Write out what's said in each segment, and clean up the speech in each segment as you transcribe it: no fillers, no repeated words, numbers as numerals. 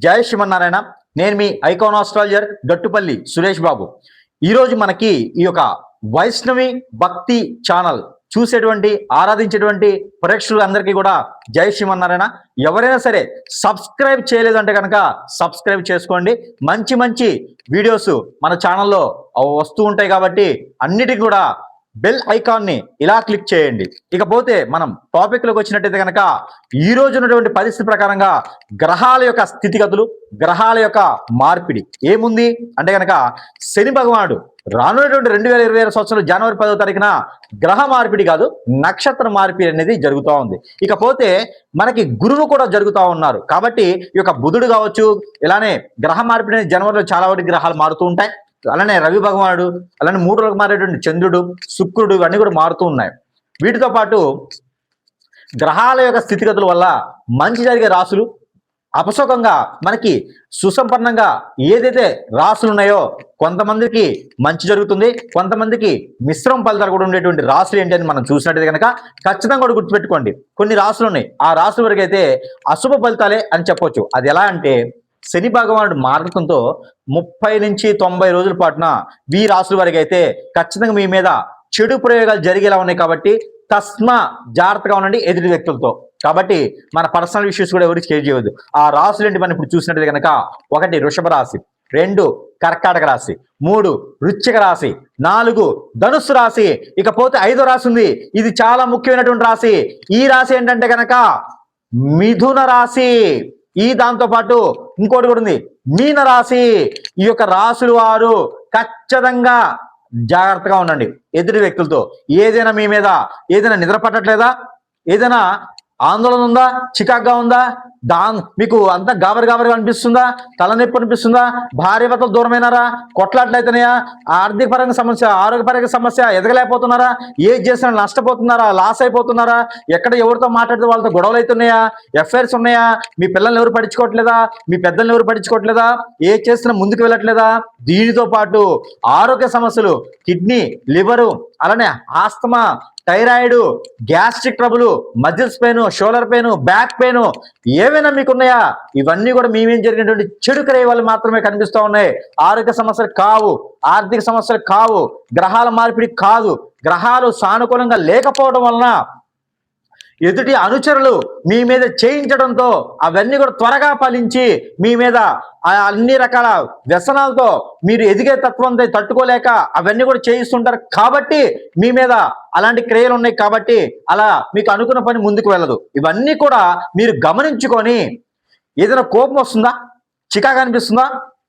జై శ్రీమన్నారాయణ. నేను మీ icon astrologer Gattupalli Suresh Babu. ఈరోజు మనకి ఈ యొక్క వైష్ణవి భక్తి ఛానల్ చూసేటువంటి ఆరాధించేటువంటి ప్రేక్షకులందరికీ కూడా జై శ్రీమన్నారాయణ. ఎవరైనా సరే సబ్స్క్రైబ్ చేయలేదంటే కనుక సబ్స్క్రైబ్ చేసుకోండి. మంచి మంచి వీడియోస్ మన ఛానల్లో వస్తూ ఉంటాయి కాబట్టి అన్నిటికీ కూడా బెల్ ఐకాన్ని ఇలా క్లిక్ చేయండి. ఇకపోతే మనం టాపిక్లోకి వచ్చినట్టయితే కనుక ఈ రోజు ఉన్నటువంటి పరిస్థితి ప్రకారంగా గ్రహాల యొక్క స్థితిగతులు, గ్రహాల యొక్క మార్పిడి ఏముంది అంటే కనుక శని భగవానుడు రానున్నటువంటి 2026 సంవత్సరం జనవరి 10వ తారీఖున గ్రహ మార్పిడి కాదు, నక్షత్ర మార్పిడి అనేది జరుగుతూ ఉంది. ఇకపోతే మనకి గురువు కూడా జరుగుతూ ఉన్నారు కాబట్టి ఈ యొక్క బుధుడు కావచ్చు, ఇలానే గ్రహ మార్పిడి అనేది జనవరిలో చాలా వరకు గ్రహాలు మారుతూ ఉంటాయి. అలానే రవి భగవానుడు, అలానే 3 రోజులకు మారేటువంటి చంద్రుడు, శుక్రుడు ఇవన్నీ కూడా మారుతూ ఉన్నాయి. వీటితో పాటు గ్రహాల యొక్క స్థితిగతుల వల్ల మంచి జరిగే రాసులు, అపశోకంగా మనకి సుసంపన్నంగా ఏదైతే రాసులు ఉన్నాయో కొంతమందికి మంచి జరుగుతుంది, కొంతమందికి మిశ్రమ ఫలితాలు కూడా ఉండేటువంటి రాసులు ఏంటి అని మనం చూసినట్టయితే కనుక ఖచ్చితంగా కూడా గుర్తుపెట్టుకోండి. కొన్ని రాసులు ఉన్నాయి, ఆ రాసుల వరకు అయితే అశుభ ఫలితాలే అని చెప్పొచ్చు. అది ఎలా అంటే శని భగవానుడు మార్గంతో 30 నుంచి 90 రోజుల పాటున ఈ రాసుల వరకు అయితే ఖచ్చితంగా మీ మీద చెడు ప్రయోగాలు జరిగేలా ఉన్నాయి. కాబట్టి తస్మా జాగ్రత్తగా ఉండండి ఎదుటి వ్యక్తులతో. కాబట్టి మన పర్సనల్ ఇష్యూస్ కూడా ఎవరికి షేర్ చేయవద్దు. ఆ రాసులు ఏంటి మనం ఇప్పుడు చూసినట్టు కనుక 1 వృషభ రాశి, 2 కర్కాటక రాశి, 3 వృశ్చిక రాశి, 4 ధనుస్సు రాశి. ఇకపోతే 5వ రాశి ఉంది, ఇది చాలా ముఖ్యమైనటువంటి రాశి. ఈ రాశి ఏంటంటే కనుక మిథున రాశి. ఈ దాంతో పాటు ఇంకోటి కూడా ఉంది, మీన రాశి. ఈ యొక్క రాశులు వారు ఖచ్చితంగా జాగ్రత్తగా ఉండండి ఎదుటి వ్యక్తులతో. ఏదైనా మీ మీద ఏదైనా నిద్ర పట్టట్లేదా, ఏదైనా ఆందోళన ఉందా, చికాగ్గా ఉందా, మీకు అంతా గాబరిగా అనిపిస్తుందా, తలనొప్పి అనిపిస్తుందా, భార్య భర్తలు దూరమైనారా, కొట్లాట్లయితేనాయా, ఆర్థిక పరంగా సమస్య, ఆరోగ్యపరంగా సమస్య, ఎదగలేకపోతున్నారా, ఏది చేసినా నష్టపోతున్నారా, లాస్ అయిపోతున్నారా, ఎక్కడ ఎవరితో మాట్లాడితే వాళ్ళతో గొడవలు అవుతున్నాయా, ఎఫ్ఐఆర్స్ ఉన్నాయా, మీ పిల్లల్ని ఎవరు పట్టించుకోవట్లేదా, మీ పెద్దల్ని ఎవరు పట్టించుకోవట్లేదా, ఏ చేసినా ముందుకు వెళ్ళట్లేదా, దీనితో పాటు ఆరోగ్య సమస్యలు, కిడ్నీ, లివరు, అలానే asthma, thyroid, gastric trouble, muscles pain, shoulder pain, back pain ఏవైనా మీకున్నాయా, ఇవన్నీ కూడా మేమేం జరిగినటువంటి చెడు క్రియ వల్ల మాత్రమే కనిపిస్తూ ఉన్నాయి. ఆరోగ్య సమస్యలు కావు, ఆర్థిక సమస్యలు కావు, గ్రహాల మార్పిడి కాదు. గ్రహాలు సానుకూలంగా లేకపోవడం వలన ఎదుటి అనుచరులు మీ మీద చేయించడంతో అవన్నీ కూడా త్వరగా ఫలించి మీ మీద అన్ని రకాల వ్యసనాలతో మీరు ఎదిగే తత్వంతో తట్టుకోలేక అవన్నీ కూడా చేయిస్తుంటారు. కాబట్టి మీ మీద అలాంటి క్రియలు ఉన్నాయి. కాబట్టి అలా మీకు అనుకున్న పని ముందుకు వెళ్ళదు. ఇవన్నీ కూడా మీరు గమనించుకొని ఏదైనా కోపం వస్తుందా, చికాకు అనిపిస్తుందా,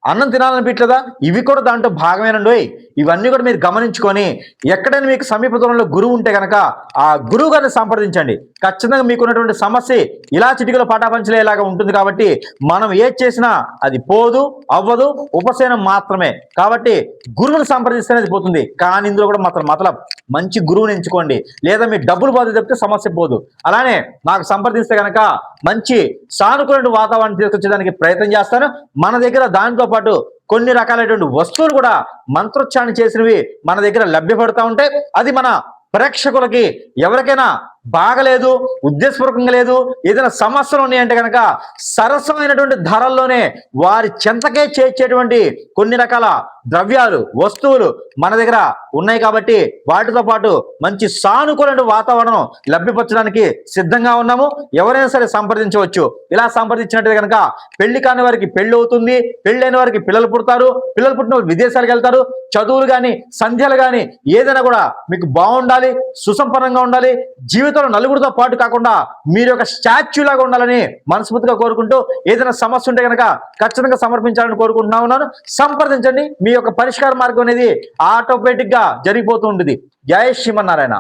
అన్నం తినాలనిపించలేదా, ఇవి కూడా దాంట్లో భాగమేనండి. ఇవన్నీ కూడా మీరు గమనించుకొని ఎక్కడైనా మీకు సమీప దూరంలో గురువు ఉంటే కనుక ఆ గురువు గారిని సంప్రదించండి. ఖచ్చితంగా మీకున్నటువంటి సమస్య ఇలా చిటికలో పటాపంచలేలాగా ఉంటుంది. కాబట్టి మనం ఏది చేసినా అది పోదు, అవ్వదు, ఉపశమనం మాత్రమే. కాబట్టి గురువుని సంప్రదిస్తేనే పోతుంది. కానీ ఇందులో కూడా మాత్రం మంచి గురువుని ఎంచుకోండి. లేదా మీ డబ్బులు పోతే చెప్తే సమస్య పోదు. అలానే నాకు సంప్రదిస్తే కనుక మంచి సానుకూల వాతావరణం తీసుకొచ్చేదానికి ప్రయత్నం చేస్తాను. మన దగ్గర దానితో పాటు కొన్ని రకాలైనటువంటి వస్తువులు కూడా మంత్రోచ్చారణ చేసినవి మన దగ్గర లభ్యపడుతూ ఉంటాయి. అది మన ప్రేక్షకులకి ఎవరికైనా బాగలేదు, ఉద్దేశపూర్వకంగా లేదు, ఏదైనా సమస్యలు ఉన్నాయంటే కనుక సరసమైనటువంటి ధరల్లోనే వారి చెంతకే చేర్చేటువంటి కొన్ని రకాల ద్రవ్యాలు, వస్తువులు మన దగ్గర ఉన్నాయి. కాబట్టి వాటితో పాటు మంచి సానుకూల వాతావరణం లభ్యపరచడానికి సిద్ధంగా ఉన్నాము. ఎవరైనా సరే సంప్రదించవచ్చు. ఇలా సంప్రదించినట్టు కనుక పెళ్లి కాని వారికి పెళ్లి అవుతుంది, పెళ్ళైన వారికి పిల్లలు పుడతారు, పిల్లలు పుట్టిన వారు విదేశాలకు వెళ్తారు. చదువులు కానీ, సంధ్యలు కానీ ఏదైనా కూడా మీకు బాగుండాలి, సుసంపన్నంగా ఉండాలి, జీవితంలో నలుగురితో పాటు కాకుండా మీరు ఒక స్టాచ్యూ లాగా ఉండాలని మనస్ఫూర్తిగా కోరుకుంటూ ఏదైనా సమస్య ఉంటే కనుక ఖచ్చితంగా సమర్పించాలని కోరుకుంటున్నాను. సంప్రదించండి. మీ యొక్క పరిష్కార మార్గం అనేది ఆటోమేటిక్ గా జరిగిపోతూ ఉంటుంది. జై శ్రీమన్నారాయణ.